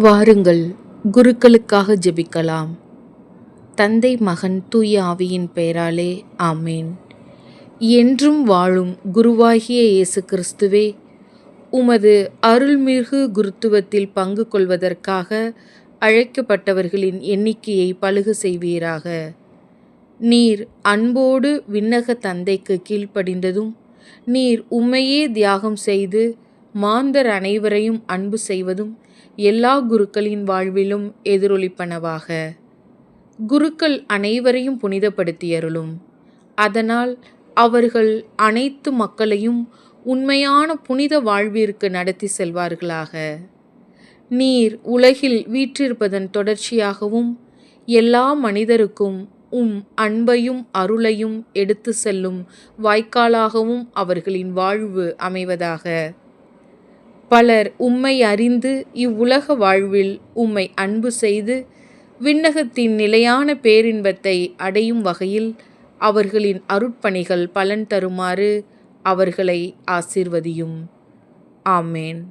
வாருங்கள், குருக்களுக்காக ஜெபிக்கலாம். தந்தை, மகன், தூய ஆவியின் பெயராலே ஆமேன். என்றும் வாழும் குருவாகிய இயேசு கிறிஸ்துவே, உமது அருள்மிகு குருத்துவத்தில் பங்கு கொள்வதற்காக அழைக்கப்பட்டவர்களின் எண்ணிக்கையை பலுக செய்வீராக. நீர் அன்போடு விண்ணக தந்தைக்கு கீழ்ப்படிந்ததும், நீர் உம்மையே தியாகம் செய்து மாந்தர் அனைவரையும் அன்பு செய்வதும் எல்லா குருக்களின் வாழ்விலும் எதிரொலிப்பனவாக. குருக்கள் அனைவரையும் புனிதப்படுத்தியருளும். அதனால் அவர்கள் அனைத்து மக்களையும் உண்மையான புனித வாழ்விற்கு நடத்தி செல்வார்களாக. நீர் உலகில் வீற்றிருப்பதன் தொடர்ச்சியாகவும் எல்லா மனிதருக்கும் உம் அன்பையும் அருளையும் எடுத்து செல்லும் வாய்க்காலாகவும் அவர்களின் வாழ்வு அமைவதாக. பலர் உம்மை அறிந்து இவ்வுலக வாழ்வில் உம்மை அன்பு செய்து விண்ணகத்தின் நிலையான பேரின்பத்தை அடையும் வகையில் அவர்களின் அருட்பணிகள் பலன் தருமாறு அவர்களை ஆசீர்வதியும். ஆமேன்.